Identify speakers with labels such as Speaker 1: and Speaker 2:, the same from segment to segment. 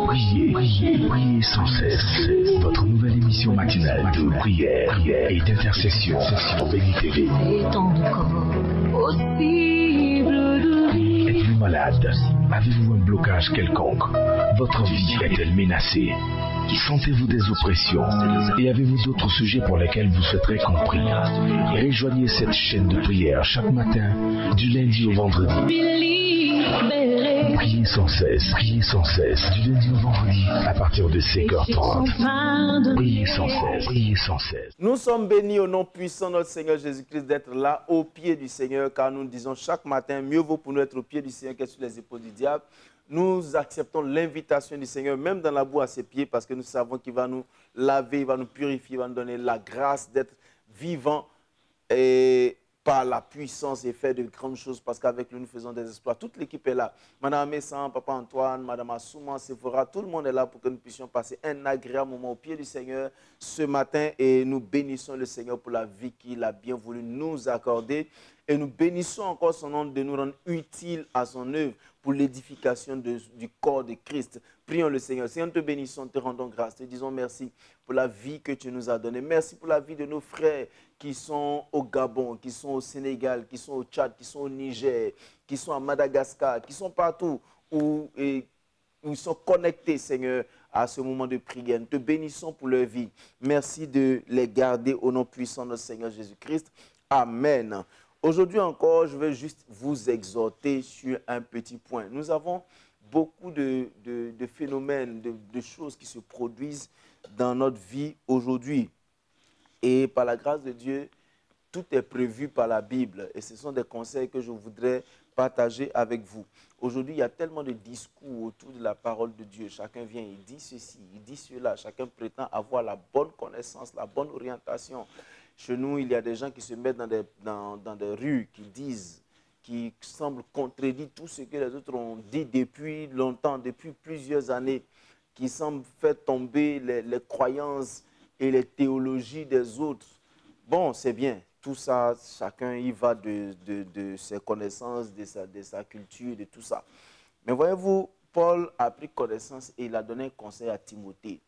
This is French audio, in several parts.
Speaker 1: Priez sans cesse. Votre nouvelle émission matinale de prière et d'intercession sur Béni TV. Êtes-vous malade? Avez-vous un blocage quelconque? Votre vie est-elle menacée? Sentez-vous des oppressions? Et avez-vous d'autres sujets pour lesquels vous souhaiterez qu'on prie? Rejoignez cette chaîne de prière chaque matin, du lundi au vendredi. Priez sans cesse, du lundi au vendredi, à partir de 5h30. Priez sans cesse.
Speaker 2: Nous sommes bénis au nom puissant de notre Seigneur Jésus-Christ d'être là, au pied du Seigneur, car nous disons chaque matin, mieux vaut pour nous être au pied du Seigneur qu'être sur les épaules du diable. Nous acceptons l'invitation du Seigneur, même dans la boue à ses pieds, parce que nous savons qu'il va nous laver, il va nous purifier, il va nous donner la grâce d'être vivants et par la puissance et faire de grandes choses, parce qu'avec lui, nous faisons des exploits. Toute l'équipe est là. Madame Messan, Papa Antoine, Madame Assouma, Sephora, tout le monde est là pour que nous puissions passer un agréable moment au pied du Seigneur ce matin, et nous bénissons le Seigneur pour la vie qu'il a bien voulu nous accorder. Et nous bénissons encore son nom de nous rendre utiles à son œuvre pour l'édification du corps de Christ. Prions le Seigneur. Seigneur, nous te bénissons, te rendons grâce. Te disons merci pour la vie que tu nous as donnée. Merci pour la vie de nos frères qui sont au Gabon, qui sont au Sénégal, qui sont au Tchad, qui sont au Niger, qui sont à Madagascar, qui sont partout où ils sont connectés, Seigneur, à ce moment de prière. Nous te bénissons pour leur vie. Merci de les garder au nom puissant de notre Seigneur Jésus-Christ. Amen. Aujourd'hui encore, je vais juste vous exhorter sur un petit point. Nous avons beaucoup de phénomènes, de choses qui se produisent dans notre vie aujourd'hui. Et par la grâce de Dieu, tout est prévu par la Bible. Et ce sont des conseils que je voudrais partager avec vous. Aujourd'hui, il y a tellement de discours autour de la parole de Dieu. Chacun vient, il dit ceci, il dit cela. Chacun prétend avoir la bonne connaissance, la bonne orientation. Chez nous, il y a des gens qui se mettent dans des rues, qui semblent contredire tout ce que les autres ont dit depuis longtemps, depuis plusieurs années, qui semblent faire tomber les croyances et les théologies des autres. Bon, c'est bien. Tout ça, chacun y va de ses connaissances, de sa culture, de tout ça. Mais voyez-vous, Paul a pris connaissance et il a donné un conseil à Timothée.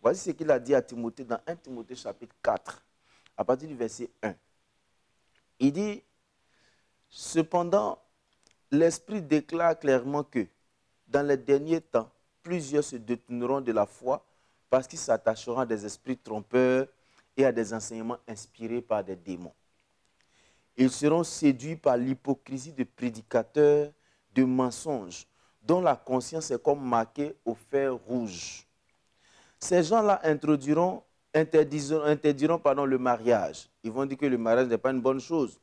Speaker 2: Voici ce qu'il a dit à Timothée dans 1 Timothée chapitre 4. À partir du verset 1, il dit, « Cependant, l'Esprit déclare clairement que, dans les derniers temps, plusieurs se détourneront de la foi parce qu'ils s'attacheront à des esprits trompeurs et à des enseignements inspirés par des démons. Ils seront séduits par l'hypocrisie de prédicateurs de mensonges, dont la conscience est comme marquée au fer rouge. Ces gens-là interdiront le mariage. Ils vont dire que le mariage n'est pas une bonne chose.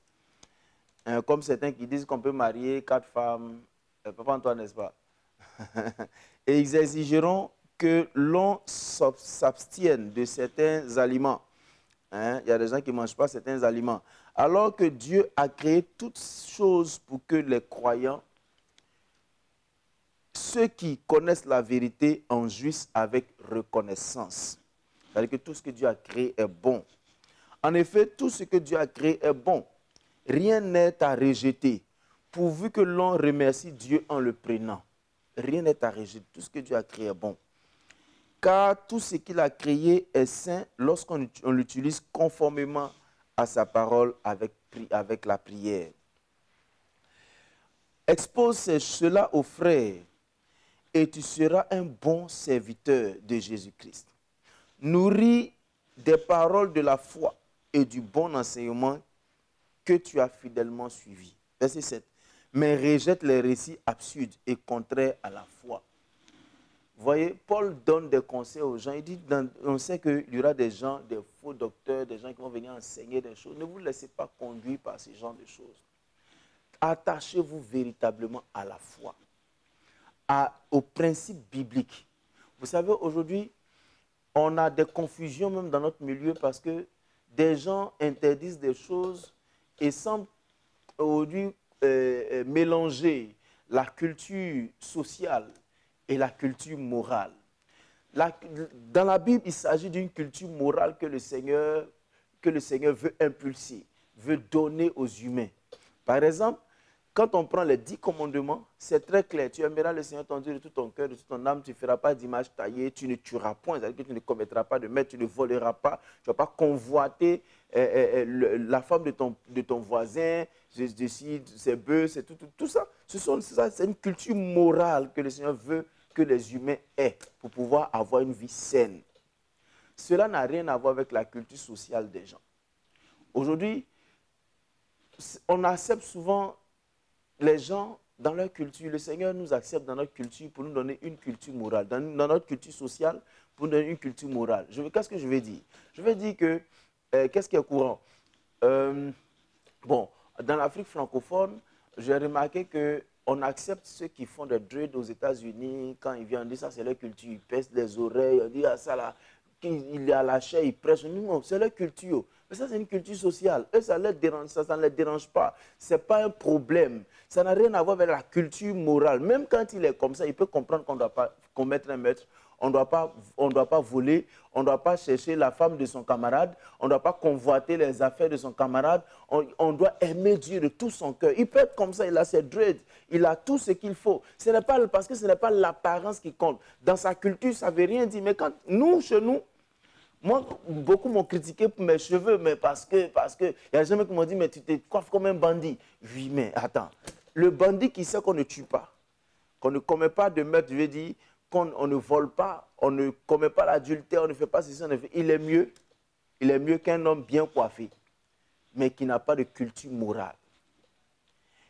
Speaker 2: Comme certains qui disent qu'on peut marier 4 femmes. Papa Antoine, n'est-ce pas? Et ils exigeront que l'on s'abstienne de certains aliments. Il y a des gens qui ne mangent pas certains aliments. Alors que Dieu a créé toutes choses pour que les croyants, ceux qui connaissent la vérité, en jouissent avec reconnaissance. C'est-à-dire que tout ce que Dieu a créé est bon. En effet, tout ce que Dieu a créé est bon. Rien n'est à rejeter, pourvu que l'on remercie Dieu en le prenant. Rien n'est à rejeter. Tout ce que Dieu a créé est bon. Car tout ce qu'il a créé est saint lorsqu'on l'utilise conformément à sa parole avec la prière. Expose cela aux frères et tu seras un bon serviteur de Jésus-Christ. Nourris des paroles de la foi et du bon enseignement que tu as fidèlement suivi. Verset 7. Mais rejette les récits absurdes et contraires à la foi. Vous voyez, Paul donne des conseils aux gens. Il dit, on sait qu'il y aura des gens, des faux docteurs, des gens qui vont venir enseigner des choses. Ne vous laissez pas conduire par ce genre de choses. Attachez-vous véritablement à la foi, aux principes bibliques. Vous savez, aujourd'hui, on a des confusions même dans notre milieu parce que des gens interdisent des choses et semblent aujourd'hui mélanger la culture sociale et la culture morale. Dans la Bible, il s'agit d'une culture morale que le Seigneur veut impulser, veut donner aux humains. Par exemple, Quand on prend les 10 commandements, c'est très clair. Tu aimeras le Seigneur ton Dieu de tout ton cœur, de toute ton âme. Tu ne feras pas d'image taillée. Tu ne tueras point. C'est-à-dire que tu ne commettras pas de meurtre. Tu ne voleras pas. Tu ne vas pas convoiter la femme de ton voisin. Ses bœufs, c'est tout ça. C'est une culture morale que le Seigneur veut que les humains aient pour pouvoir avoir une vie saine. Cela n'a rien à voir avec la culture sociale des gens. Aujourd'hui, on accepte souvent les gens dans leur culture. Le Seigneur nous accepte dans notre culture pour nous donner une culture morale. Dans notre culture sociale, pour nous donner une culture morale. Qu'est-ce que je vais dire? Je vais dire que, qu'est-ce qui est courant? Bon, dans l'Afrique francophone, j'ai remarqué qu'on accepte ceux qui font des dreads aux États-Unis. Quand ils viennent, on dit ça, c'est leur culture. Ils pèsent les oreilles, on dit ah, ça là, il est à la chair, il prêche. Non, c'est leur culture. Mais ça, c'est une culture sociale. Eux, ça ne les dérange pas. Ce n'est pas un problème. Ça n'a rien à voir avec la culture morale. Même quand il est comme ça, il peut comprendre qu'on ne doit pas commettre un meurtre. On ne doit pas voler. On ne doit pas chercher la femme de son camarade. On ne doit pas convoiter les affaires de son camarade. On doit aimer Dieu de tout son cœur. Il peut être comme ça. Il a ses dreads. Il a tout ce qu'il faut. Ce n'est pas parce que ce n'est pas l'apparence qui compte. Dans sa culture, ça ne veut rien dire. Mais quand nous, chez nous, moi, beaucoup m'ont critiqué pour mes cheveux, mais parce que, il y a des gens qui m'ont dit, mais tu te coiffes comme un bandit. Oui, mais attends, le bandit qui sait qu'on ne tue pas, qu'on ne commet pas de meurtre, je veux dire, qu'on ne vole pas, on ne commet pas l'adultère, on ne fait pas ceci, il est mieux qu'un homme bien coiffé, mais qui n'a pas de culture morale.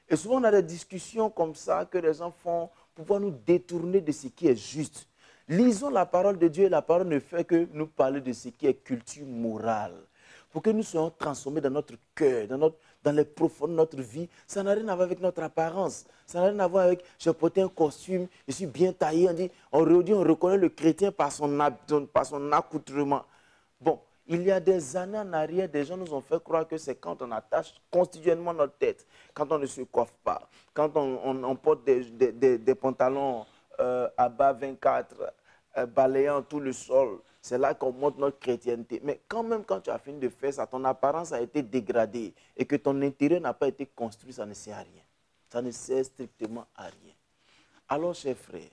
Speaker 2: Et souvent, on a des discussions comme ça que les gens font pour pouvoir nous détourner de ce qui est juste. Lisons la parole de Dieu et la parole ne fait que nous parler de ce qui est culture morale. Pour que nous soyons transformés dans notre cœur, dans les profondes de notre vie. Ça n'a rien à voir avec notre apparence. Ça n'a rien à voir avec j'ai porté un costume, je suis bien taillé. On reconnaît le chrétien par son accoutrement. Bon, il y a des années en arrière, des gens nous ont fait croire que c'est quand on attache continuellement notre tête, quand on ne se coiffe pas, quand on porte des pantalons à bas 24, balayant tout le sol. C'est là qu'on montre notre chrétienté. Mais quand même, quand tu as fini de faire ça, ton apparence a été dégradée et que ton intérieur n'a pas été construit, ça ne sert à rien. Ça ne sert strictement à rien. Alors, chers frères,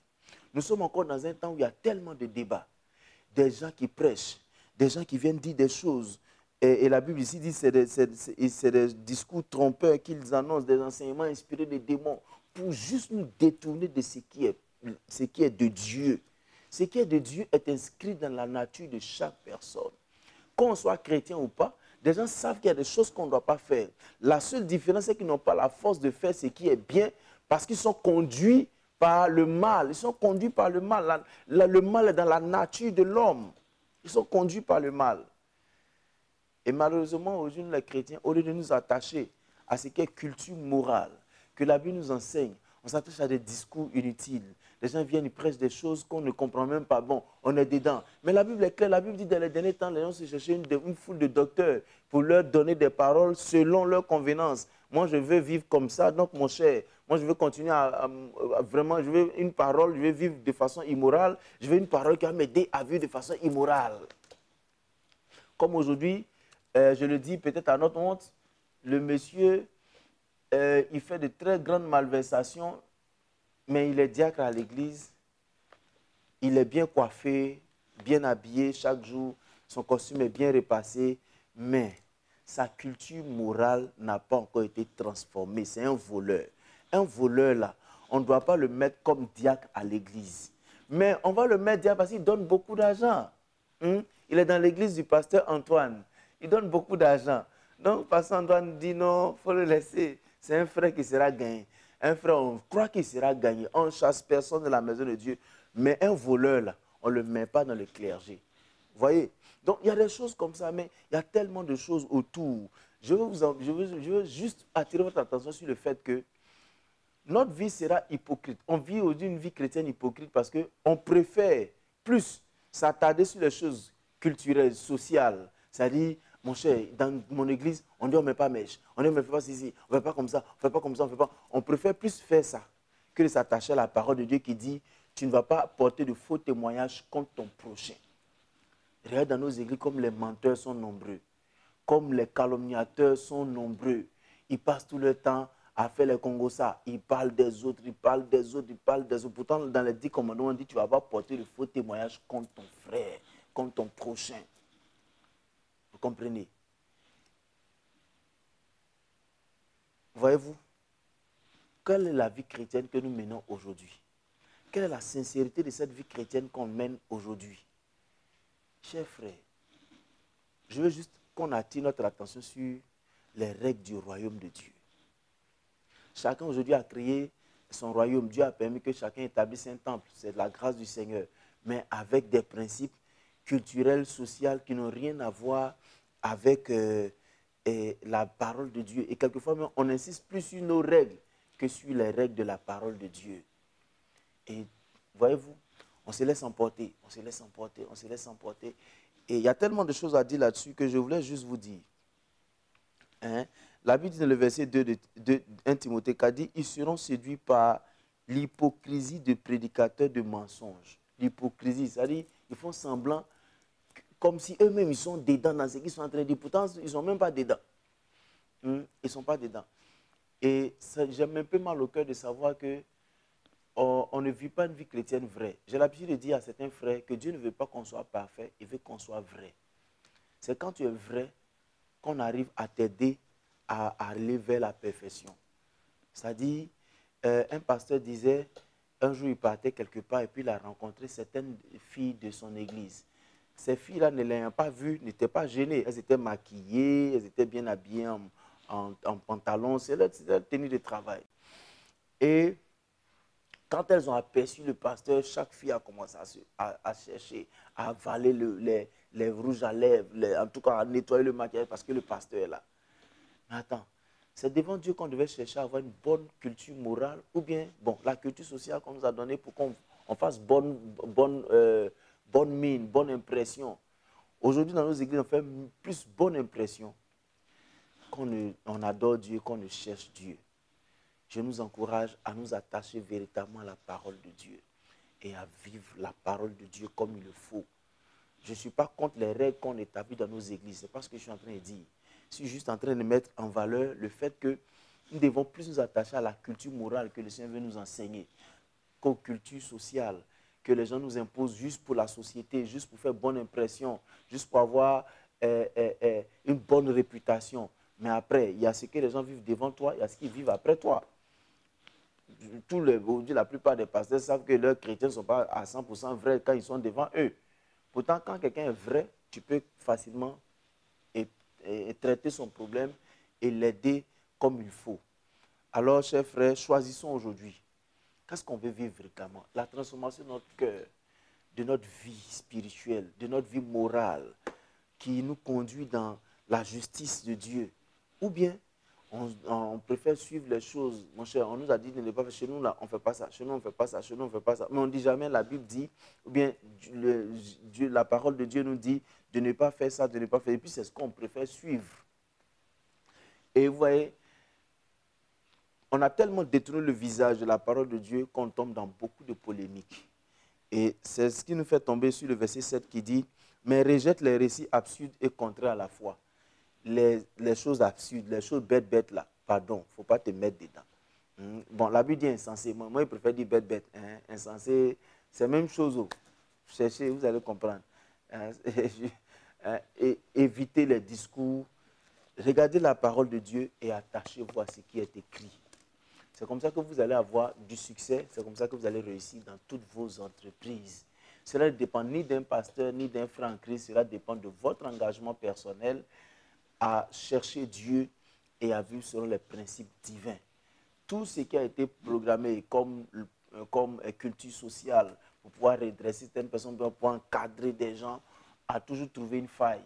Speaker 2: nous sommes encore dans un temps où il y a tellement de débats. Des gens qui prêchent, des gens qui viennent dire des choses. Et la Bible ici dit que c'est des discours trompeurs qu'ils annoncent, des enseignements inspirés des démons, pour juste nous détourner de ce qui est de Dieu. Ce qui est de Dieu est inscrit dans la nature de chaque personne. Qu'on soit chrétien ou pas, des gens savent qu'il y a des choses qu'on ne doit pas faire. La seule différence, c'est qu'ils n'ont pas la force de faire ce qui est bien parce qu'ils sont conduits par le mal. Ils sont conduits par le mal. Le mal est dans la nature de l'homme. Ils sont conduits par le mal. Et malheureusement, aujourd'hui, les chrétiens, au lieu de nous attacher à ce qui est culture morale, que la Bible nous enseigne, on s'attache à des discours inutiles. Les gens viennent, ils prêchent des choses qu'on ne comprend même pas. Bon, on est dedans. Mais la Bible est claire. La Bible dit que dans les derniers temps, les gens se cherchaient une foule de docteurs pour leur donner des paroles selon leur convenance. Moi, je veux vivre comme ça. Donc, mon cher, moi, je veux continuer vraiment, je veux une parole, je veux vivre de façon immorale. Je veux une parole qui va m'aider à vivre de façon immorale. Comme aujourd'hui, je le dis peut-être à notre honte, le monsieur, il fait de très grandes malversations. Mais il est diacre à l'église, il est bien coiffé, bien habillé chaque jour, son costume est bien repassé, mais sa culture morale n'a pas encore été transformée. C'est un voleur. Un voleur, là, on ne doit pas le mettre comme diacre à l'église. Mais on va le mettre diacre parce qu'il donne beaucoup d'argent. Il est dans l'église du pasteur Antoine. Il donne beaucoup d'argent. Donc, le pasteur Antoine dit non, il faut le laisser. C'est un frère qui sera gagné. Un frère, on croit qu'il sera gagné. On ne chasse personne de la maison de Dieu. Mais un voleur, là, on ne le met pas dans le clergé. Vous voyez? Donc, il y a des choses comme ça, mais il y a tellement de choses autour. Je veux juste attirer votre attention sur le fait que notre vie sera hypocrite. On vit aujourd'hui une vie chrétienne hypocrite parce qu'on préfère plus s'attarder sur les choses culturelles, sociales. C'est-à-dire, mon cher, dans mon église, on dit on ne met pas mèche, on dit on ne fait pas ceci, on ne fait pas comme ça, on ne fait pas comme ça, on ne fait pas. On préfère plus faire ça que de s'attacher à la parole de Dieu qui dit tu ne vas pas porter de faux témoignages contre ton prochain. Regarde dans nos églises comme les menteurs sont nombreux, comme les calomniateurs sont nombreux. Ils passent tout leur temps a fait les Congos ça. Il parle des autres, il parle des autres, il parle des autres. Pourtant, dans les 10 commandements, on dit tu ne vas pas porter le faux témoignage contre ton frère, contre ton prochain. Vous comprenez? Voyez-vous, quelle est la vie chrétienne que nous menons aujourd'hui? Quelle est la sincérité de cette vie chrétienne qu'on mène aujourd'hui? Chers frères, je veux juste qu'on attire notre attention sur les règles du royaume de Dieu. Chacun aujourd'hui a créé son royaume. Dieu a permis que chacun établisse un temple. C'est de la grâce du Seigneur. Mais avec des principes culturels, sociaux qui n'ont rien à voir avec la parole de Dieu. Et quelquefois, même, on insiste plus sur nos règles que sur les règles de la parole de Dieu. Et voyez-vous, on se laisse emporter, on se laisse emporter, on se laisse emporter. Et il y a tellement de choses à dire là-dessus que je voulais juste vous dire. Hein? La Bible dit dans le verset 2 de 1 Timothée qu'a dit, ils seront séduits par l'hypocrisie de prédicateurs de mensonges. L'hypocrisie, c'est-à-dire ils font semblant comme si eux-mêmes ils sont dedans dans ce qu'ils sont en train de dire. Pourtant, ils ne sont même pas dedans. Ils ne sont pas dedans. Et j'ai un peu mal au cœur de savoir que on ne vit pas une vie chrétienne vraie. J'ai l'habitude de dire à certains frères que Dieu ne veut pas qu'on soit parfait, il veut qu'on soit vrai. C'est quand tu es vrai qu'on arrive à t'aider à aller vers la perfection. C'est-à-dire, un pasteur disait, un jour il partait quelque part et puis il a rencontré certaines filles de son église. Ces filles-là ne l'ayant pas vues, n'étaient pas gênées. Elles étaient maquillées, elles étaient bien habillées en pantalon, c'est leur tenue de travail. Et quand elles ont aperçu le pasteur, chaque fille a commencé à chercher, à avaler les rouges à lèvres, en tout cas à nettoyer le maquillage parce que le pasteur est là. Mais attends, c'est devant Dieu qu'on devait chercher à avoir une bonne culture morale ou bien, bon, la culture sociale qu'on nous a donnée pour qu'on fasse bonne mine, bonne impression. Aujourd'hui, dans nos églises, on fait plus bonne impression qu'on adore Dieu, qu'on ne cherche Dieu. Je nous encourage à nous attacher véritablement à la parole de Dieu et à vivre la parole de Dieu comme il le faut. Je ne suis pas contre les règles qu'on établit dans nos églises. C'est pas ce que je suis en train de dire. Je suis juste en train de mettre en valeur le fait que nous devons plus nous attacher à la culture morale que le Seigneur veut nous enseigner qu'aux cultures sociales que les gens nous imposent juste pour la société, juste pour faire bonne impression, juste pour avoir une bonne réputation. Mais après, il y a ce que les gens vivent devant toi, il y a ce qu'ils vivent après toi. La plupart des pasteurs savent que leurs chrétiens ne sont pas à 100% vrais quand ils sont devant eux. Pourtant, quand quelqu'un est vrai, tu peux facilement traiter son problème et l'aider comme il faut. Alors, chers frères, choisissons aujourd'hui. Qu'est-ce qu'on veut vivre véritablement? La transformation de notre cœur, de notre vie spirituelle, de notre vie morale, qui nous conduit dans la justice de Dieu. Ou bien, on préfère suivre les choses. Mon cher, on nous a dit de ne pas faire. Chez nous, là, on ne fait pas ça. Chez nous, on ne fait pas ça. Chez nous, on ne fait pas ça. Mais on ne dit jamais, la Bible dit, ou bien la parole de Dieu nous dit de ne pas faire ça, de ne pas faire. Et puis, c'est ce qu'on préfère suivre. Et vous voyez, on a tellement détourné le visage de la parole de Dieu qu'on tombe dans beaucoup de polémiques. Et c'est ce qui nous fait tomber sur le verset 7 qui dit « Mais rejette les récits absurdes et contraires à la foi. » Les choses absurdes, les choses bêtes là, pardon, il ne faut pas te mettre dedans. Bon, la Bible dit insensé. Moi, je préfère dire bête. Insensé, c'est la même chose. Cherchez, vous allez comprendre. Et évitez les discours. Regardez la parole de Dieu et attachez-vous à ce qui est écrit. C'est comme ça que vous allez avoir du succès. C'est comme ça que vous allez réussir dans toutes vos entreprises. Cela ne dépend ni d'un pasteur, ni d'un frère en Christ. Cela dépend de votre engagement personnel à chercher Dieu et à vivre selon les principes divins. Tout ce qui a été programmé comme culture sociale pour pouvoir redresser certaines personnes, pour pouvoir encadrer des gens, a toujours trouvé une faille.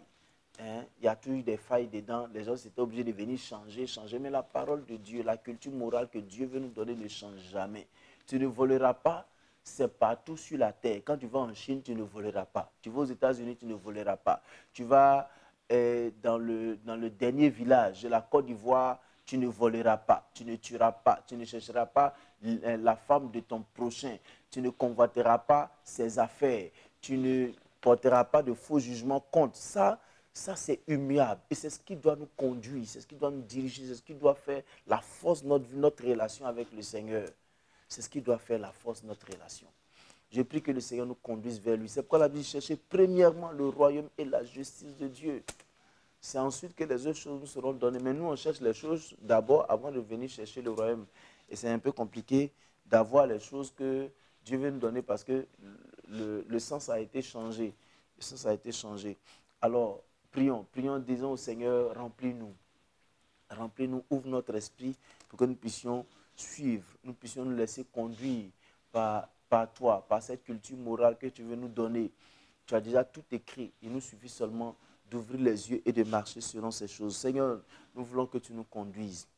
Speaker 2: Il y a toujours eu des failles dedans. Les gens étaient obligés de venir changer. Mais la parole de Dieu, la culture morale que Dieu veut nous donner ne change jamais. Tu ne voleras pas, c'est partout sur la terre. Quand tu vas en Chine, tu ne voleras pas. Tu vas aux États-Unis, tu ne voleras pas. Tu vas dans le dernier village de la Côte d'Ivoire, tu ne voleras pas, tu ne tueras pas, tu ne chercheras pas la femme de ton prochain, tu ne convoiteras pas ses affaires, tu ne porteras pas de faux jugements contre ça. Ça, c'est immuable. Et c'est ce qui doit nous conduire, c'est ce qui doit nous diriger, c'est ce qui doit faire la force de notre relation avec le Seigneur. C'est ce qui doit faire la force de notre relation. Je prie que le Seigneur nous conduise vers lui. C'est pourquoi la Bible dit chercher premièrement le royaume et la justice de Dieu. C'est ensuite que les autres choses nous seront données. Mais nous, on cherche les choses d'abord avant de venir chercher le royaume. Et c'est un peu compliqué d'avoir les choses que Dieu veut nous donner parce que le sens a été changé. Le sens a été changé. Alors, prions, disons au Seigneur, remplis-nous. Remplis-nous, ouvre notre esprit pour que nous puissions suivre, nous puissions nous laisser conduire par toi, par cette culture morale que tu veux nous donner. Tu as déjà tout écrit. Il nous suffit seulement d'ouvrir les yeux et de marcher selon ces choses. Seigneur, nous voulons que tu nous conduises.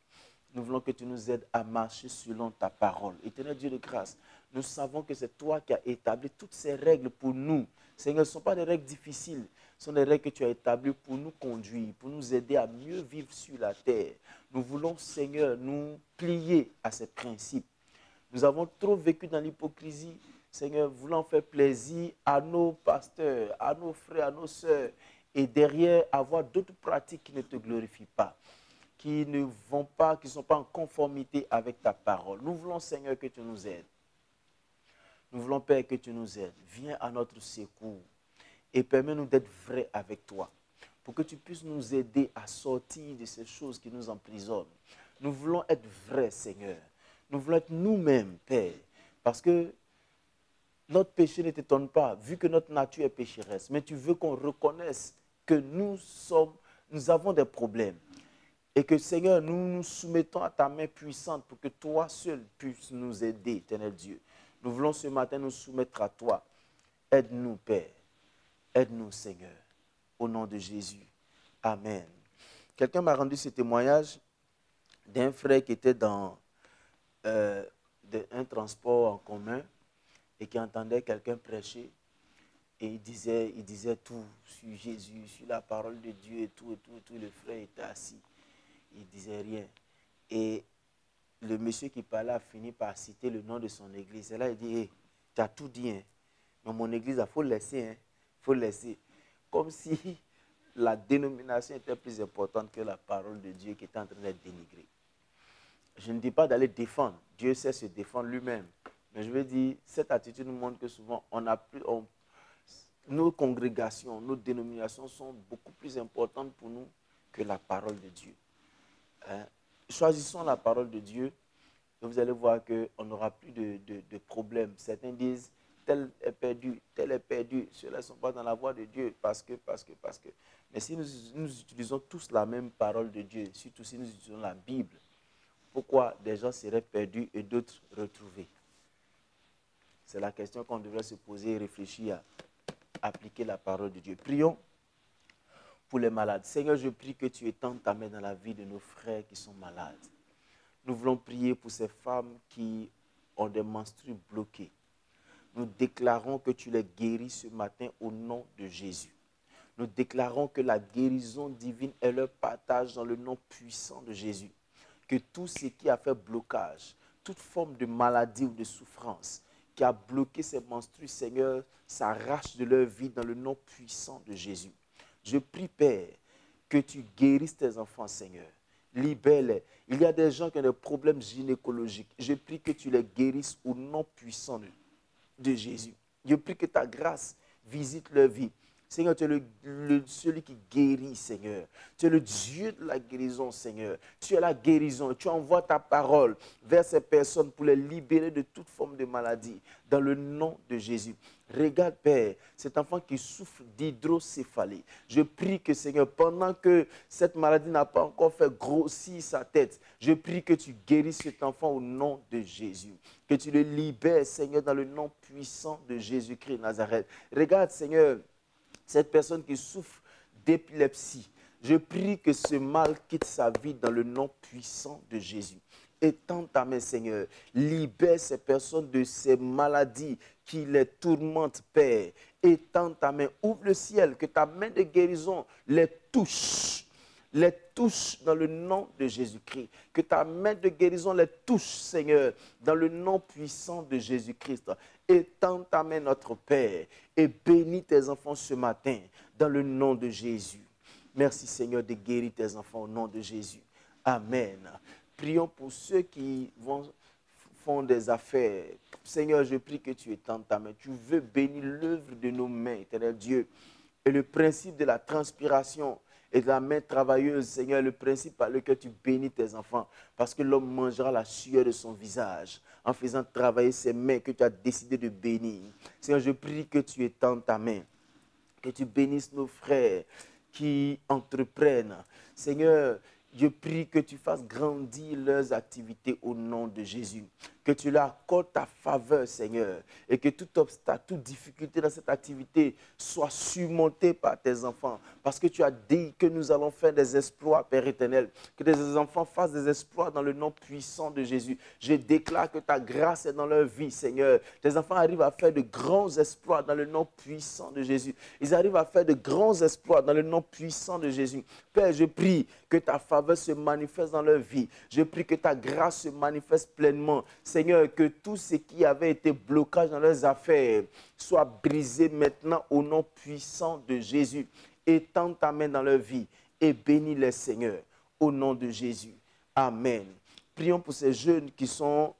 Speaker 2: Nous voulons que tu nous aides à marcher selon ta parole. Éternel Dieu de grâce, nous savons que c'est toi qui as établi toutes ces règles pour nous. Seigneur, ce ne sont pas des règles difficiles. Ce sont des règles que tu as établies pour nous conduire, pour nous aider à mieux vivre sur la terre. Nous voulons, Seigneur, nous plier à ces principes. Nous avons trop vécu dans l'hypocrisie, Seigneur, voulant faire plaisir à nos pasteurs, à nos frères, à nos sœurs, et derrière avoir d'autres pratiques qui ne te glorifient pas, qui ne vont pas, qui ne sont pas en conformité avec ta parole. Nous voulons, Seigneur, que tu nous aides. Nous voulons, Père, que tu nous aides. Viens à notre secours et permets-nous d'être vrais avec toi, pour que tu puisses nous aider à sortir de ces choses qui nous emprisonnent. Nous voulons être vrais, Seigneur. Nous voulons être nous-mêmes, Père, parce que notre péché ne t'étonne pas, vu que notre nature est pécheresse. Mais tu veux qu'on reconnaisse que nous avons des problèmes. Et que, Seigneur, nous nous soumettons à ta main puissante pour que toi seul puisses nous aider, éternel Dieu. Nous voulons ce matin nous soumettre à toi. Aide-nous, Père. Aide-nous, Seigneur. Au nom de Jésus. Amen. Quelqu'un m'a rendu ce témoignage d'un frère qui était dans un transport en commun et qui entendait quelqu'un prêcher. Et il disait tout sur Jésus, sur la parole de Dieu et tout, et tout, et tout. Le frère était assis. Il ne disait rien. Et le monsieur qui parlait a fini par citer le nom de son église. Et là, il dit, hey, tu as tout dit, hein. Mais mon église, il faut laisser, hein. Faut laisser. Comme si la dénomination était plus importante que la parole de Dieu qui était en train d'être dénigrée. Je ne dis pas d'aller défendre. Dieu sait se défendre lui-même. Mais je veux dire, cette attitude nous montre que souvent, nos congrégations, nos dénominations sont beaucoup plus importantes pour nous que la parole de Dieu. Hein? Choisissons la parole de Dieu et vous allez voir qu'on n'aura plus de problèmes. Certains disent, tel est perdu, ceux-là ne sont pas dans la voie de Dieu parce que. Mais si nous utilisons tous la même parole de Dieu, surtout si nous utilisons la Bible, pourquoi des gens seraient perdus et d'autres retrouvés? C'est la question qu'on devrait se poser et réfléchir à appliquer la parole de Dieu. Prions pour les malades. Seigneur, je prie que tu étendes ta main dans la vie de nos frères qui sont malades. Nous voulons prier pour ces femmes qui ont des menstrues bloquées. Nous déclarons que tu les guéris ce matin au nom de Jésus. Nous déclarons que la guérison divine est leur partage dans le nom puissant de Jésus. Que tout ce qui a fait blocage, toute forme de maladie ou de souffrance qui a bloqué ces menstrues, Seigneur, s'arrache de leur vie dans le nom puissant de Jésus. Je prie, Père, que tu guérisses tes enfants, Seigneur. Libère-les. Il y a des gens qui ont des problèmes gynécologiques. Je prie que tu les guérisses au nom puissant de Jésus. Je prie que ta grâce visite leur vie. Seigneur, tu es celui qui guérit, Seigneur. Tu es le Dieu de la guérison, Seigneur. Tu es la guérison. Tu envoies ta parole vers ces personnes pour les libérer de toute forme de maladie. Dans le nom de Jésus. Regarde, Père, cet enfant qui souffre d'hydrocéphalie. Je prie que, Seigneur, pendant que cette maladie n'a pas encore fait grossir sa tête, je prie que tu guérisses cet enfant au nom de Jésus. Que tu le libères, Seigneur, dans le nom puissant de Jésus-Christ de Nazareth. Regarde, Seigneur, cette personne qui souffre d'épilepsie, je prie que ce mal quitte sa vie dans le nom puissant de Jésus. Étends ta main, Seigneur. Libère ces personnes de ces maladies qui les tourmentent, Père. Étends ta main. Ouvre le ciel, que ta main de guérison les touche. Les touche dans le nom de Jésus-Christ. Que ta main de guérison les touche, Seigneur, dans le nom puissant de Jésus-Christ. Étends ta main, notre Père, et bénis tes enfants ce matin, dans le nom de Jésus. Merci Seigneur de guérir tes enfants au nom de Jésus. Amen. Prions pour ceux qui font des affaires. Seigneur, je prie que tu étendes ta main. Tu veux bénir l'œuvre de nos mains, éternel Dieu. Et le principe de la transpiration et de la main travailleuse, Seigneur, le principe par lequel tu bénis tes enfants. Parce que l'homme mangera la sueur de son visage en faisant travailler ses mains que tu as décidé de bénir. Seigneur, je prie que tu étendes ta main. Que tu bénisses nos frères qui entreprennent. Seigneur, je prie que tu fasses grandir leurs activités au nom de Jésus. Que tu leur accordes ta faveur, Seigneur. Et que tout obstacle, toute difficulté dans cette activité soit surmontée par tes enfants. Parce que tu as dit que nous allons faire des exploits, Père éternel. Que tes enfants fassent des exploits dans le nom puissant de Jésus. Je déclare que ta grâce est dans leur vie, Seigneur. Tes enfants arrivent à faire de grands exploits dans le nom puissant de Jésus. Ils arrivent à faire de grands exploits dans le nom puissant de Jésus. Père, je prie que ta faveur se manifeste dans leur vie. Je prie que ta grâce se manifeste pleinement. Seigneur, que tout ce qui avait été blocage dans leurs affaires soit brisé maintenant au nom puissant de Jésus. Étends ta main dans leur vie et bénis-les, Seigneur, au nom de Jésus. Amen. Prions pour ces jeunes qui sont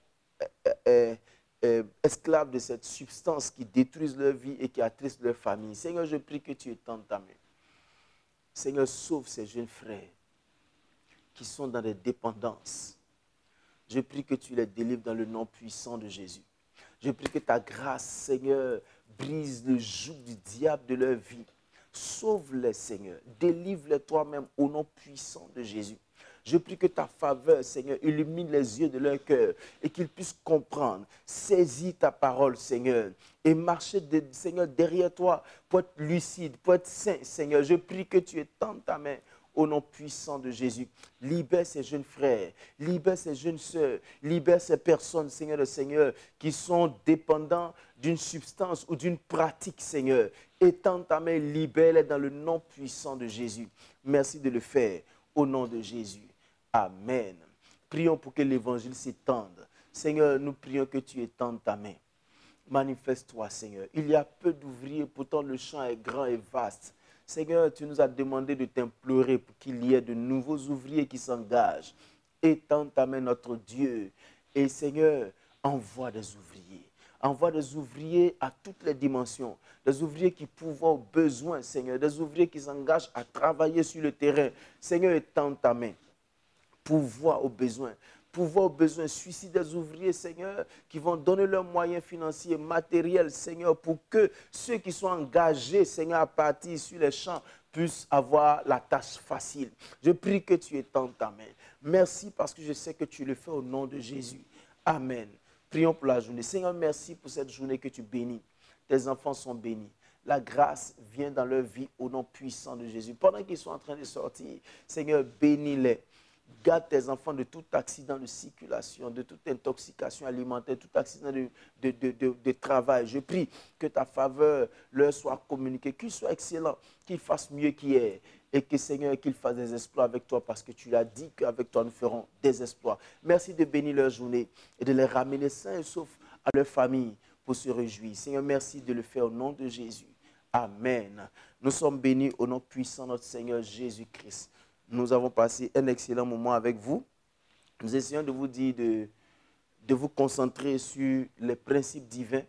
Speaker 2: esclaves de cette substance qui détruisent leur vie et qui attristent leur famille. Seigneur, je prie que tu étendes ta main. Seigneur, sauve ces jeunes frères qui sont dans des dépendances. Je prie que tu les délivres dans le nom puissant de Jésus. Je prie que ta grâce, Seigneur, brise le joug du diable de leur vie. Sauve-les, Seigneur. Délivre-les toi-même au nom puissant de Jésus. Je prie que ta faveur, Seigneur, illumine les yeux de leur cœur et qu'ils puissent comprendre. Saisis ta parole, Seigneur, et marcher, Seigneur, derrière toi pour être lucide, pour être saint, Seigneur. Je prie que tu étendes ta main au nom puissant de Jésus. Libère ces jeunes frères, libère ces jeunes sœurs, libère ces personnes, Seigneur, le Seigneur, qui sont dépendants d'une substance ou d'une pratique, Seigneur. Étends ta main, libère-les dans le nom puissant de Jésus. Merci de le faire au nom de Jésus. Amen. Prions pour que l'évangile s'étende. Seigneur, nous prions que tu étendes ta main. Manifeste-toi, Seigneur. Il y a peu d'ouvriers, pourtant le champ est grand et vaste. Seigneur, tu nous as demandé de t'implorer pour qu'il y ait de nouveaux ouvriers qui s'engagent. Étends ta main, notre Dieu. Et Seigneur, envoie des ouvriers. Envoie des ouvriers à toutes les dimensions. Des ouvriers qui pourvoient aux besoins, Seigneur. Des ouvriers qui s'engagent à travailler sur le terrain. Seigneur, étends ta main. Pourvoir aux besoins. Pourvoir aux besoins. Suscite des ouvriers, Seigneur, qui vont donner leurs moyens financiers, matériels, Seigneur, pour que ceux qui sont engagés, Seigneur, à partir sur les champs, puissent avoir la tâche facile. Je prie que tu étendes ta main. Merci parce que je sais que tu le fais au nom de Jésus. Amen. Prions pour la journée. Seigneur, merci pour cette journée que tu bénis. Tes enfants sont bénis. La grâce vient dans leur vie au nom puissant de Jésus. Pendant qu'ils sont en train de sortir, Seigneur, bénis-les. Garde tes enfants de tout accident de circulation, de toute intoxication alimentaire, tout accident de travail. Je prie que ta faveur leur soit communiquée, qu'ils soient excellents, qu'ils fassent mieux qu'hier. Et que, Seigneur, qu'ils fassent des exploits avec toi parce que tu l'as dit qu'avec toi, nous ferons des exploits. Merci de bénir leur journée et de les ramener sains et saufs à leur famille pour se réjouir. Seigneur, merci de le faire au nom de Jésus. Amen. Nous sommes bénis au nom puissant de notre Seigneur Jésus-Christ. Nous avons passé un excellent moment avec vous. Nous essayons de vous dire de vous concentrer sur les principes divins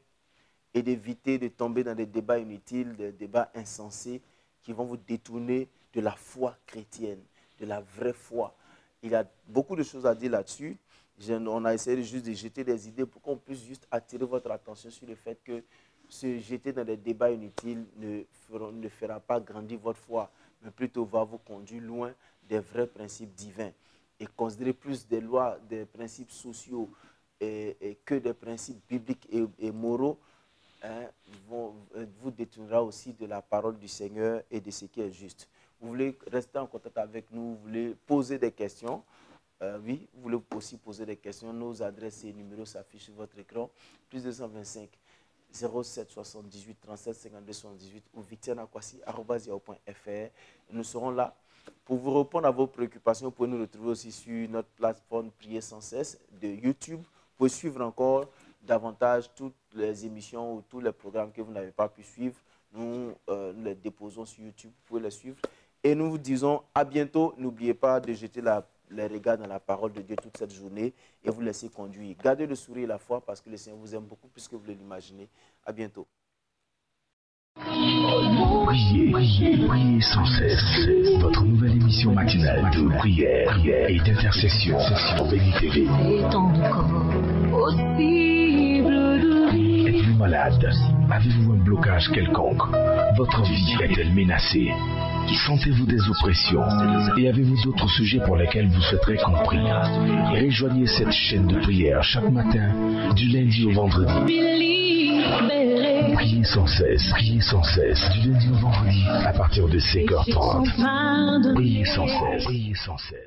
Speaker 2: et d'éviter de tomber dans des débats inutiles, des débats insensés qui vont vous détourner de la foi chrétienne, de la vraie foi. Il y a beaucoup de choses à dire là-dessus. On a essayé juste de jeter des idées pour qu'on puisse juste attirer votre attention sur le fait que se jeter dans des débats inutiles ne fera pas grandir votre foi, mais plutôt va vous conduire loin des vrais principes divins. Et considérer plus des lois, des principes sociaux que des principes bibliques et moraux vous détournera aussi de la parole du Seigneur et de ce qui est juste. Vous voulez rester en contact avec nous, vous voulez poser des questions, oui, vous voulez aussi poser des questions. Nos adresses et numéros s'affichent sur votre écran. Plus 225 07 78 37 52 78 ou victianakwasi@yahoo.fr. Nous serons là pour vous répondre à vos préoccupations. Vous pouvez nous retrouver aussi sur notre plateforme Prier sans cesse de YouTube. Vous pouvez suivre encore davantage toutes les émissions ou tous les programmes que vous n'avez pas pu suivre. Nous les déposons sur YouTube. Vous pouvez les suivre. Et nous vous disons à bientôt. N'oubliez pas de jeter les regards dans la parole de Dieu toute cette journée et vous laisser conduire. Gardez le sourire et la foi parce que le Seigneur vous aime beaucoup plus que vous l'imaginez. À bientôt.
Speaker 1: Priez, priez, priez sans cesse. Votre nouvelle émission matinale de prière et d'intercession sur Béni TV. Êtes-vous malade? Avez-vous un blocage quelconque? Votre vie est-elle menacée? Sentez-vous des oppressions? Et avez-vous d'autres sujets pour lesquels vous souhaiterez compris? Rejoignez cette chaîne de prière chaque matin, du lundi au vendredi. Priez sans cesse, du lundi au vendredi, à partir de 5h30. Priez sans cesse, priez sans cesse.